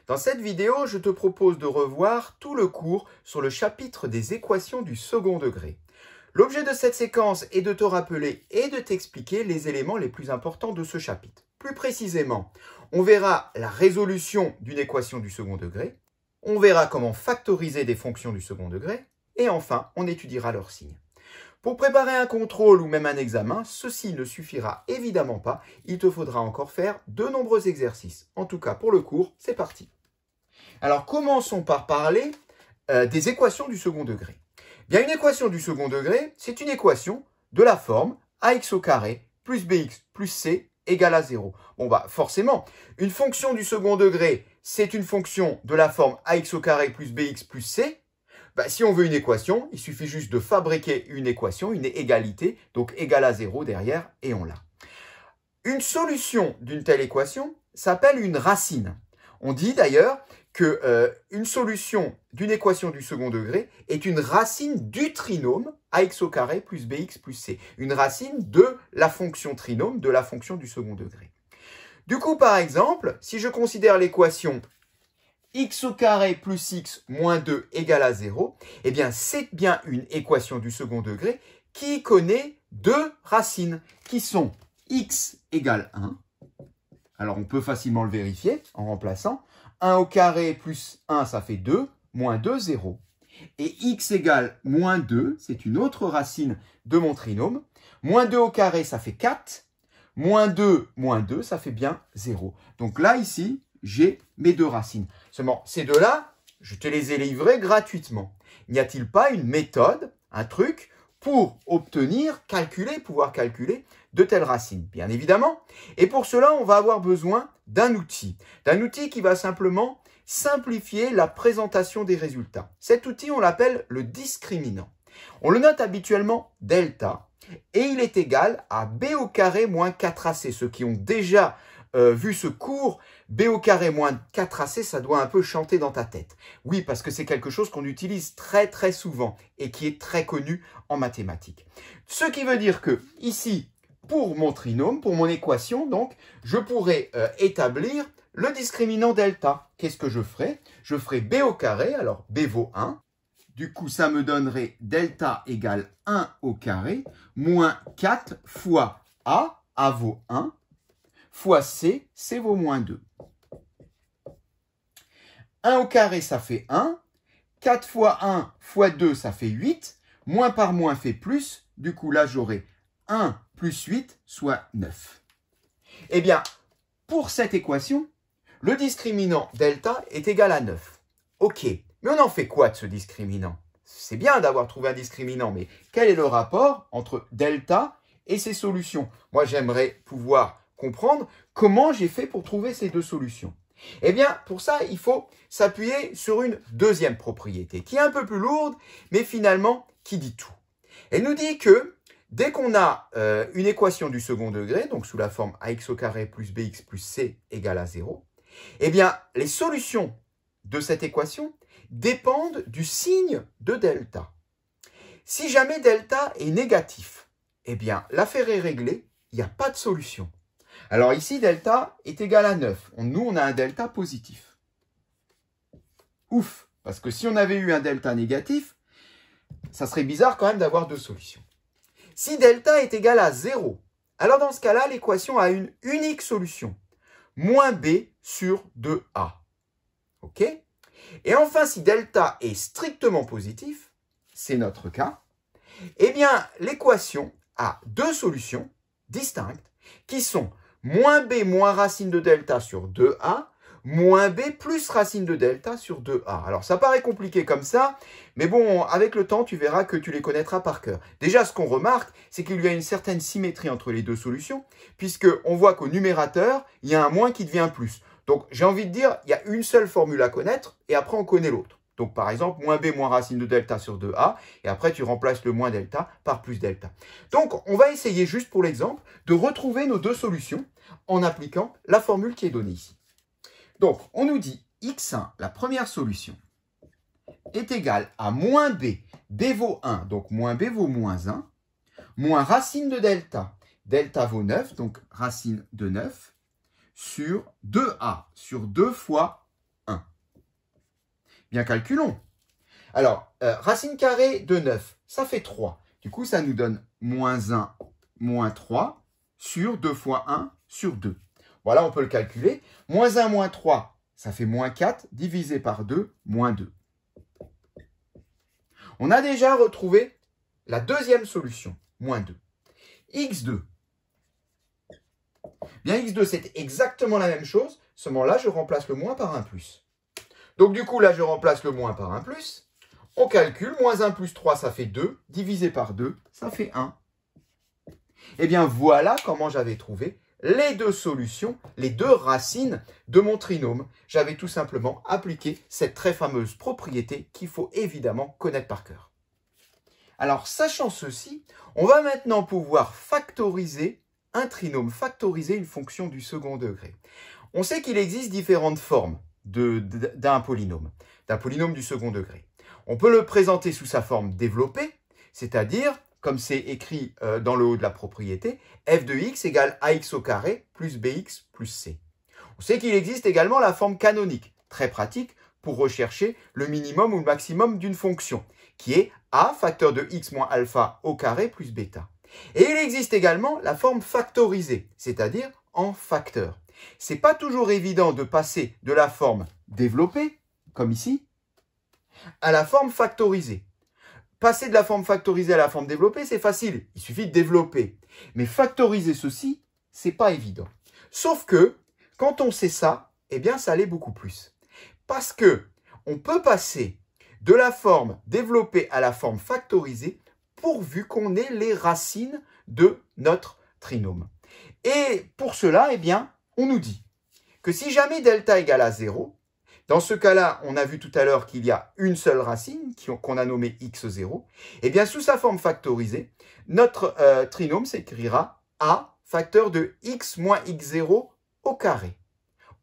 Dans cette vidéo, je te propose de revoir tout le cours sur le chapitre des équations du second degré. L'objet de cette séquence est de te rappeler et de t'expliquer les éléments les plus importants de ce chapitre. Plus précisément, on verra la résolution d'une équation du second degré, on verra comment factoriser des fonctions du second degré, et enfin, on étudiera leurs signes. Pour préparer un contrôle ou même un examen, ceci ne suffira évidemment pas, il te faudra encore faire de nombreux exercices. En tout cas, pour le cours, c'est parti. Alors, commençons par parler des équations du second degré. Bien, une équation du second degré, c'est une équation de la forme ax au carré plus bx plus c égale à 0. Bon, bah forcément, une fonction du second degré, c'est une fonction de la forme ax au carré plus bx plus c. Bah, si on veut une équation, il suffit juste de fabriquer une équation, une égalité, donc égale à 0 derrière, et on l'a. Une solution d'une telle équation s'appelle une racine. On dit d'ailleurs qu'une solution d'une équation du second degré est une racine du trinôme ax au carré plus bx plus c. Une racine de la fonction trinôme, de la fonction du second degré. Du coup, par exemple, si je considère l'équation x au carré plus x moins 2 égale à 0, eh bien, c'est bien une équation du second degré qui connaît deux racines, qui sont x égale 1. Alors, on peut facilement le vérifier en remplaçant. 1 au carré plus 1, ça fait 2, moins 2, 0. Et x égale moins 2, c'est une autre racine de mon trinôme. Moins 2 au carré, ça fait 4. Moins 2, ça fait bien 0. Donc là, ici, j'ai mes deux racines. Seulement, ces deux-là, je te les ai livrés gratuitement. N'y a-t-il pas une méthode, un truc, pour pouvoir calculer de telles racines? Bien évidemment. Et pour cela, on va avoir besoin d'un outil qui va simplement simplifier la présentation des résultats. Cet outil, on l'appelle le discriminant. On le note habituellement delta, et il est égal à b au carré moins 4ac. Ceux qui ont déjà vu ce cours, b au carré moins 4ac, ça doit un peu chanter dans ta tête. Oui, parce que c'est quelque chose qu'on utilise très très souvent et qui est très connu en mathématiques. Ce qui veut dire que ici, pour mon trinôme, pour mon équation, donc, je pourrais établir le discriminant delta. Qu'est-ce que je ferai? Je ferai b au carré, alors b vaut 1. Du coup, ça me donnerait delta égale 1 au carré, moins 4 fois a vaut 1, fois c vaut moins 2. 1 au carré, ça fait 1. 4 fois 1 fois 2, ça fait 8. Moins par moins fait plus. Du coup, là, j'aurai 1 plus 8, soit 9. Eh bien, pour cette équation, le discriminant delta est égal à 9. OK, mais on en fait quoi de ce discriminant? C'est bien d'avoir trouvé un discriminant, mais quel est le rapport entre delta et ses solutions? Moi, j'aimerais pouvoir comprendre comment j'ai fait pour trouver ces deux solutions. Eh bien, pour ça, il faut s'appuyer sur une deuxième propriété, qui est un peu plus lourde, mais finalement, qui dit tout. Elle nous dit que dès qu'on a une équation du second degré, donc sous la forme ax au carré plus bx plus c égale à 0, eh bien, les solutions de cette équation dépendent du signe de delta. Si jamais delta est négatif, eh bien, l'affaire est réglée, il n'y a pas de solution. Alors ici, delta est égal à 9. Nous, on a un delta positif. Ouf, parce que si on avait eu un delta négatif, ça serait bizarre quand même d'avoir deux solutions. Si delta est égal à 0, alors dans ce cas-là, l'équation a une unique solution. Moins b sur 2a. OK? Et enfin, si delta est strictement positif, c'est notre cas, eh bien, l'équation a deux solutions distinctes qui sont moins b moins racine de delta sur 2a, moins b plus racine de delta sur 2a. Alors, ça paraît compliqué comme ça, mais bon, avec le temps, tu verras que tu les connaîtras par cœur. Déjà, ce qu'on remarque, c'est qu'il y a une certaine symétrie entre les deux solutions, puisqu'on voit qu'au numérateur, il y a un moins qui devient plus. Donc, j'ai envie de dire, il y a une seule formule à connaître, et après, on connaît l'autre. Donc, par exemple, moins b moins racine de delta sur 2a, et après, tu remplaces le moins delta par plus delta. Donc, on va essayer, juste pour l'exemple, de retrouver nos deux solutions en appliquant la formule qui est donnée ici. Donc, on nous dit x1, la première solution, est égale à moins b. B vaut 1, donc moins b vaut moins 1, moins racine de delta. Delta vaut 9, donc racine de 9, sur 2a, sur 2 fois 1. Bien, calculons. Alors, racine carrée de 9, ça fait 3. Du coup, ça nous donne moins 1, moins 3 sur 2 fois 1 sur 2. Voilà, on peut le calculer. Moins 1, moins 3, ça fait moins 4, divisé par 2, moins 2. On a déjà retrouvé la deuxième solution, moins 2. x2. Bien, x2, c'est exactement la même chose, seulement là, je remplace le moins par un plus. Donc, du coup, là, je remplace le moins par un plus. On calcule, moins 1 plus 3, ça fait 2, divisé par 2, ça fait 1. Eh bien, voilà comment j'avais trouvé les deux solutions, les deux racines de mon trinôme. J'avais tout simplement appliqué cette très fameuse propriété qu'il faut évidemment connaître par cœur. Alors, sachant ceci, on va maintenant pouvoir factoriser un trinôme, factoriser une fonction du second degré. On sait qu'il existe différentes formes d'un polynôme du second degré. On peut le présenter sous sa forme développée, c'est-à-dire, comme c'est écrit dans le haut de la propriété, f de x égale ax au carré plus bx plus c. On sait qu'il existe également la forme canonique, très pratique pour rechercher le minimum ou le maximum d'une fonction, qui est a facteur de x moins alpha au carré plus bêta. Et il existe également la forme factorisée, c'est-à-dire en facteur. C'est pas toujours évident de passer de la forme développée, comme ici, à la forme factorisée. Passer de la forme factorisée à la forme développée, c'est facile, il suffit de développer. Mais factoriser ceci, c'est pas évident. Sauf que, quand on sait ça, eh bien ça l'est beaucoup plus. Parce que on peut passer de la forme développée à la forme factorisée pourvu qu'on ait les racines de notre trinôme. Et pour cela, eh bien, on nous dit que si jamais delta égale à 0, dans ce cas-là, on a vu tout à l'heure qu'il y a une seule racine qu'on a nommée x0. Eh bien, sous sa forme factorisée, notre trinôme s'écrira a facteur de x moins x0 au carré.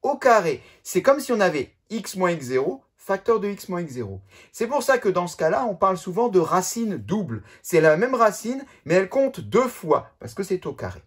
Au carré, c'est comme si on avait x moins x0 facteur de x moins x0. C'est pour ça que dans ce cas-là, on parle souvent de racine double. C'est la même racine, mais elle compte deux fois, parce que c'est au carré.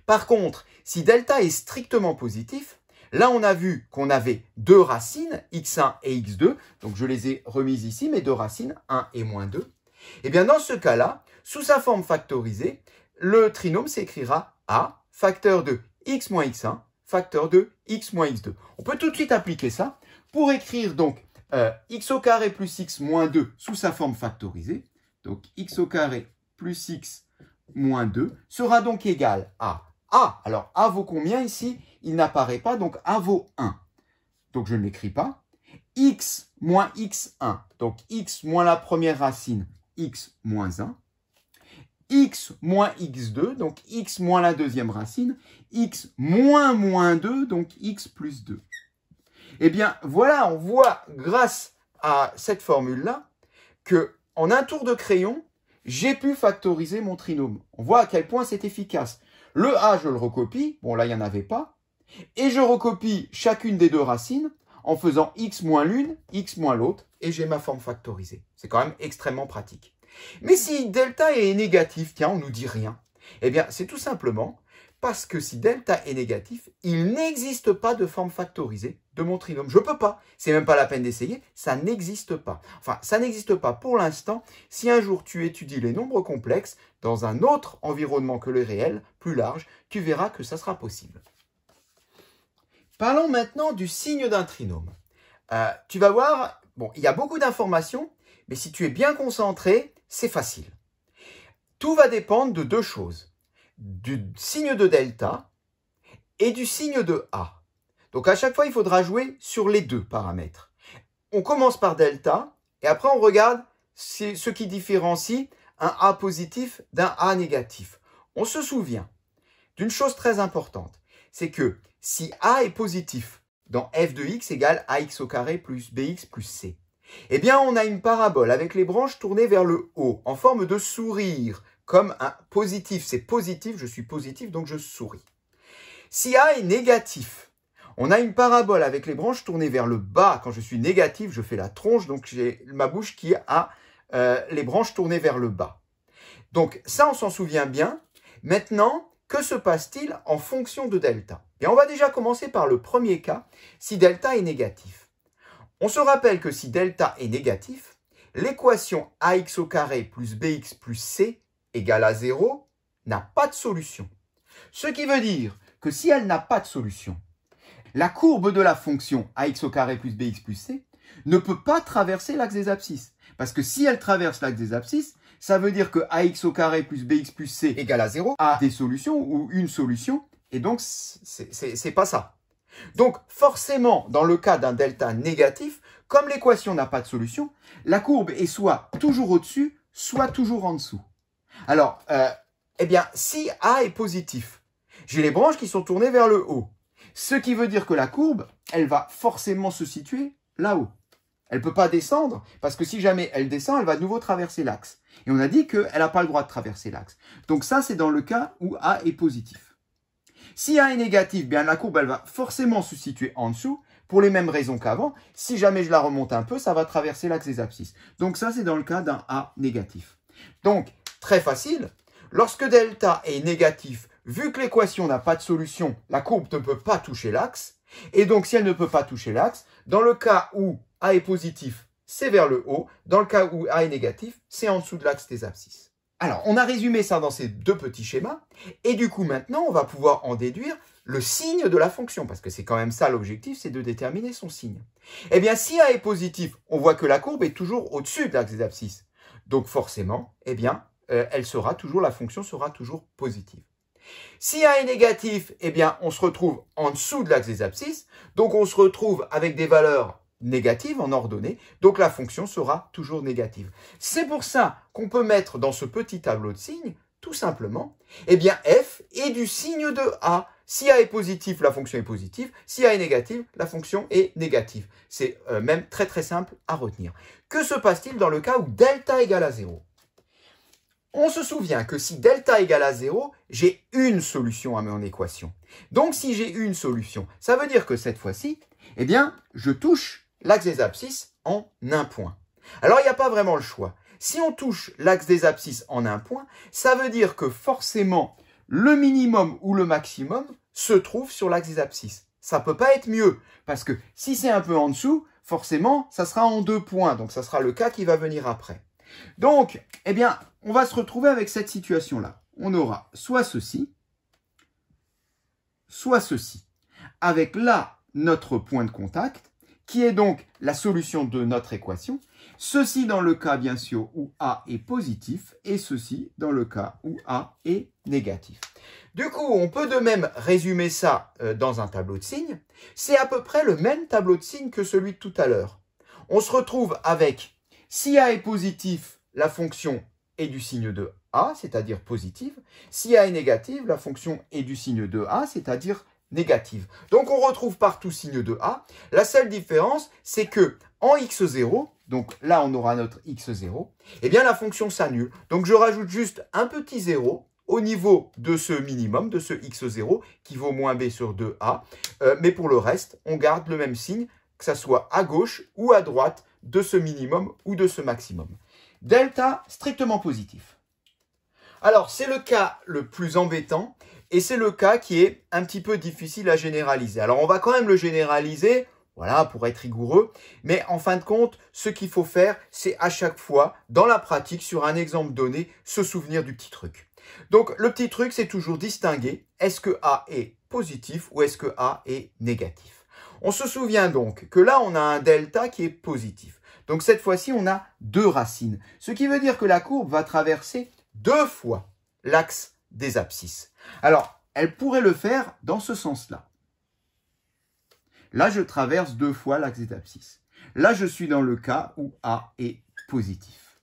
Par contre, si delta est strictement positif, là on a vu qu'on avait deux racines, x1 et x2, donc je les ai remises ici, mes deux racines, 1 et moins 2. Et bien dans ce cas-là, sous sa forme factorisée, le trinôme s'écrira a facteur de x moins x1, facteur de x moins x2. On peut tout de suite appliquer ça pour écrire donc x au carré plus x moins 2 sous sa forme factorisée. Donc x au carré plus x moins 2 sera donc égal à a. Alors a vaut combien ici? Il n'apparaît pas, donc a vaut 1. Donc je ne l'écris pas. X moins x1, donc x moins la première racine, x moins 1. X moins x2, donc x moins la deuxième racine, x moins moins 2, donc x plus 2. Eh bien, voilà, on voit grâce à cette formule-là que en un tour de crayon, j'ai pu factoriser mon trinôme. On voit à quel point c'est efficace. Le a, je le recopie, bon là, il n'y en avait pas, et je recopie chacune des deux racines en faisant x moins l'une, x moins l'autre, et j'ai ma forme factorisée. C'est quand même extrêmement pratique. Mais si delta est négatif, tiens, on nous dit rien. Eh bien, c'est tout simplement parce que si delta est négatif, il n'existe pas de forme factorisée de mon trinôme. Je ne peux pas. C'est même pas la peine d'essayer. Ça n'existe pas. Enfin, ça n'existe pas pour l'instant. Si un jour tu étudies les nombres complexes dans un autre environnement que le réel, plus large, tu verras que ça sera possible. Parlons maintenant du signe d'un trinôme. Tu vas voir, bon, il y a beaucoup d'informations, mais si tu es bien concentré, c'est facile. Tout va dépendre de deux choses, du signe de delta et du signe de A. Donc à chaque fois, il faudra jouer sur les deux paramètres. On commence par delta et après on regarde ce qui différencie un A positif d'un A négatif. On se souvient d'une chose très importante, c'est que si A est positif dans f de x égale ax au carré plus bx plus c, eh bien, on a une parabole avec les branches tournées vers le haut, en forme de sourire, comme un positif. C'est positif, je suis positif, donc je souris. Si A est négatif, on a une parabole avec les branches tournées vers le bas. Quand je suis négatif, je fais la tronche, donc j'ai ma bouche qui a les branches tournées vers le bas. Donc ça, on s'en souvient bien. Maintenant, que se passe-t-il en fonction de delta? Et on va déjà commencer par le premier cas, si delta est négatif. On se rappelle que si delta est négatif, l'équation ax au carré plus bx plus c égale à 0 n'a pas de solution. Ce qui veut dire que si elle n'a pas de solution, la courbe de la fonction ax au carré plus bx plus c ne peut pas traverser l'axe des abscisses. Parce que si elle traverse l'axe des abscisses, ça veut dire que ax au carré plus bx plus c égale à 0 a des solutions ou une solution, et donc c'est pas ça. Donc forcément, dans le cas d'un delta négatif, comme l'équation n'a pas de solution, la courbe est soit toujours au-dessus, soit toujours en dessous. Alors, eh bien, si A est positif, j'ai les branches qui sont tournées vers le haut. Ce qui veut dire que la courbe, elle va forcément se situer là-haut. Elle ne peut pas descendre, parce que si jamais elle descend, elle va de nouveau traverser l'axe. Et on a dit qu'elle n'a pas le droit de traverser l'axe. Donc ça, c'est dans le cas où A est positif. Si A est négatif, bien la courbe, elle va forcément se situer en dessous, pour les mêmes raisons qu'avant. Si jamais je la remonte un peu, ça va traverser l'axe des abscisses. Donc ça, c'est dans le cas d'un A négatif. Donc, très facile, lorsque delta est négatif, vu que l'équation n'a pas de solution, la courbe ne peut pas toucher l'axe. Et donc, si elle ne peut pas toucher l'axe, dans le cas où A est positif, c'est vers le haut. Dans le cas où A est négatif, c'est en dessous de l'axe des abscisses. Alors, on a résumé ça dans ces deux petits schémas. Et du coup, maintenant, on va pouvoir en déduire le signe de la fonction. Parce que c'est quand même ça l'objectif, c'est de déterminer son signe. Eh bien, si A est positif, on voit que la courbe est toujours au-dessus de l'axe des abscisses. Donc, forcément, eh bien, la fonction sera toujours positive. Si A est négatif, eh bien, on se retrouve en dessous de l'axe des abscisses. Donc, on se retrouve avec des valeurs négatives en ordonnée. Donc, la fonction sera toujours négative. C'est pour ça qu'on peut mettre dans ce petit tableau de signes, tout simplement, eh bien, f est du signe de A. Si A est positif, la fonction est positive. Si A est négative, la fonction est négative. C'est même très très simple à retenir. Que se passe-t-il dans le cas où delta égale à 0 ? On se souvient que si delta égale à 0, j'ai une solution à mon équation. Donc, si j'ai une solution, ça veut dire que cette fois-ci, eh bien, je touche l'axe des abscisses en un point. Alors, il n'y a pas vraiment le choix. Si on touche l'axe des abscisses en un point, ça veut dire que forcément, le minimum ou le maximum se trouve sur l'axe des abscisses. Ça ne peut pas être mieux, parce que si c'est un peu en dessous, forcément, ça sera en 2 points. Donc, ça sera le cas qui va venir après. Donc, eh bien, on va se retrouver avec cette situation-là. On aura soit ceci, avec là notre point de contact, qui est donc la solution de notre équation. Ceci dans le cas, bien sûr, où A est positif, et ceci dans le cas où A est négatif. Du coup, on peut de même résumer ça dans un tableau de signes. C'est à peu près le même tableau de signes que celui de tout à l'heure. On se retrouve avec, si A est positif, la fonction est du signe de A, c'est-à-dire positive. Si A est négative, la fonction est du signe de A, c'est-à-dire négative. Donc, on retrouve partout signe de A. La seule différence, c'est que en x0, donc là, on aura notre x0, eh bien, la fonction s'annule. Donc, je rajoute juste un petit 0 au niveau de ce minimum, de ce x0, qui vaut moins b sur 2a. Mais pour le reste, on garde le même signe, que ça soit à gauche ou à droite de ce minimum ou de ce maximum. Delta strictement positif. Alors, c'est le cas le plus embêtant et c'est le cas qui est un petit peu difficile à généraliser. Alors, on va quand même le généraliser, voilà, pour être rigoureux. Mais en fin de compte, ce qu'il faut faire, c'est à chaque fois, dans la pratique, sur un exemple donné, se souvenir du petit truc. Donc, le petit truc, c'est toujours distinguer, est-ce que A est positif ou est-ce que A est négatif. On se souvient donc que là, on a un delta qui est positif. Donc, cette fois-ci, on a deux racines. Ce qui veut dire que la courbe va traverser deux fois l'axe des abscisses. Alors, elle pourrait le faire dans ce sens-là. Là, je traverse deux fois l'axe des abscisses. Là, je suis dans le cas où A est positif.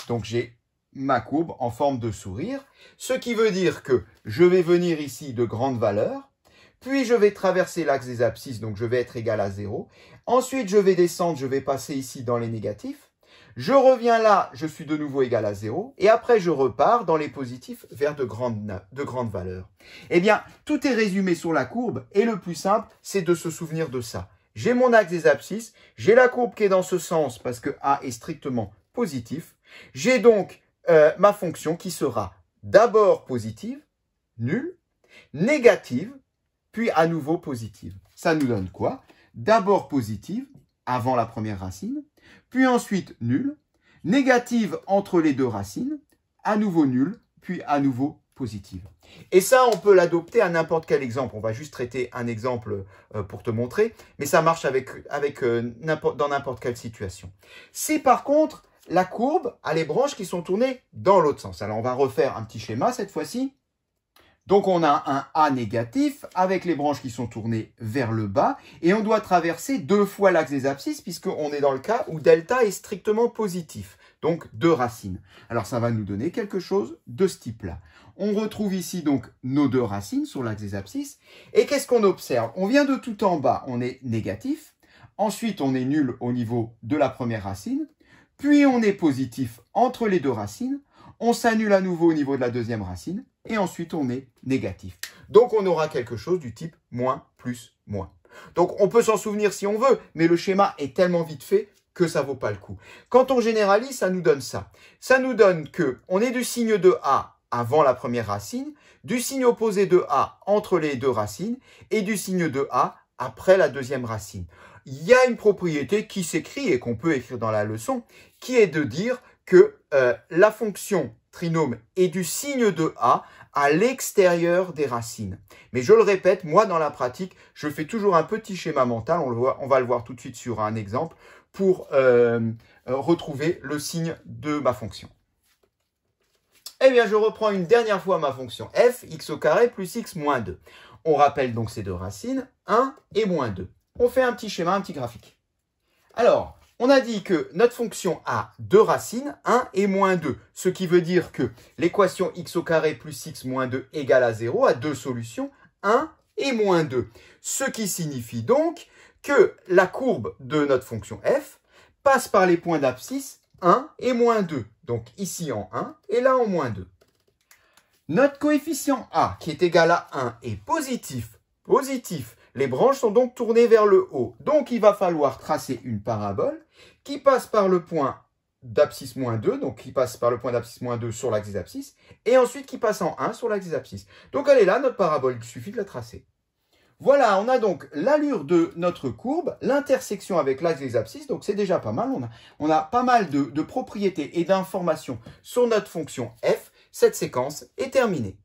Donc, j'ai ma courbe en forme de sourire, ce qui veut dire que je vais venir ici de grande valeur, puis je vais traverser l'axe des abscisses, donc je vais être égal à 0. Ensuite, je vais descendre, je vais passer ici dans les négatifs. Je reviens là, je suis de nouveau égal à 0. Et après, je repars dans les positifs vers de grandes valeurs. Eh bien, tout est résumé sur la courbe. Et le plus simple, c'est de se souvenir de ça. J'ai mon axe des abscisses. J'ai la courbe qui est dans ce sens parce que A est strictement positif. J'ai donc ma fonction qui sera d'abord positive, nulle, négative, puis à nouveau positive. Ça nous donne quoi? D'abord positive, avant la première racine, puis ensuite nul, négative entre les deux racines, à nouveau nul, puis à nouveau positive. Et ça, on peut l'adopter à n'importe quel exemple. On va juste traiter un exemple pour te montrer, mais ça marche dans n'importe quelle situation. Si par contre, la courbe a les branches qui sont tournées dans l'autre sens. Alors, on va refaire un petit schéma cette fois-ci. Donc, on a un A négatif avec les branches qui sont tournées vers le bas et on doit traverser 2 fois l'axe des abscisses puisqu'on est dans le cas où delta est strictement positif. Donc, 2 racines. Alors, ça va nous donner quelque chose de ce type-là. On retrouve ici donc nos 2 racines sur l'axe des abscisses. Et qu'est-ce qu'on observe? On vient de tout en bas, on est négatif. Ensuite, on est nul au niveau de la première racine. Puis, on est positif entre les 2 racines. On s'annule à nouveau au niveau de la deuxième racine. Et ensuite, on est négatif. Donc, on aura quelque chose du type moins plus moins. Donc, on peut s'en souvenir si on veut, mais le schéma est tellement vite fait que ça ne vaut pas le coup. Quand on généralise, ça nous donne ça. Ça nous donne que on est du signe de A avant la première racine, du signe opposé de A entre les 2 racines et du signe de A après la deuxième racine. Il y a une propriété qui s'écrit et qu'on peut écrire dans la leçon, qui est de dire que la fonction trinôme est du signe de A à l'extérieur des racines. Mais je le répète, moi dans la pratique, je fais toujours un petit schéma mental, on va le voir tout de suite sur un exemple, pour retrouver le signe de ma fonction. Eh bien, je reprends une dernière fois ma fonction f, x au carré plus x moins 2. On rappelle donc ces 2 racines, 1 et moins 2. On fait un petit schéma, un petit graphique. Alors, on a dit que notre fonction a 2 racines, 1 et moins 2. Ce qui veut dire que l'équation x au carré plus x moins 2 égale à 0 a 2 solutions, 1 et moins 2. Ce qui signifie donc que la courbe de notre fonction f passe par les points d'abscisse 1 et moins 2. Donc ici en 1 et là en moins 2. Notre coefficient a, qui est égal à 1, est positif. Positif. Les branches sont donc tournées vers le haut. Donc il va falloir tracer une parabole qui passe par le point d'abscisse moins 2, donc qui passe par le point d'abscisse moins 2 sur l'axe des abscisses, et ensuite qui passe en 1 sur l'axe des abscisses. Donc elle est là, notre parabole, il suffit de la tracer. Voilà, on a donc l'allure de notre courbe, l'intersection avec l'axe des abscisses, donc c'est déjà pas mal. On a pas mal de propriétés et d'informations sur notre fonction f. Cette séquence est terminée.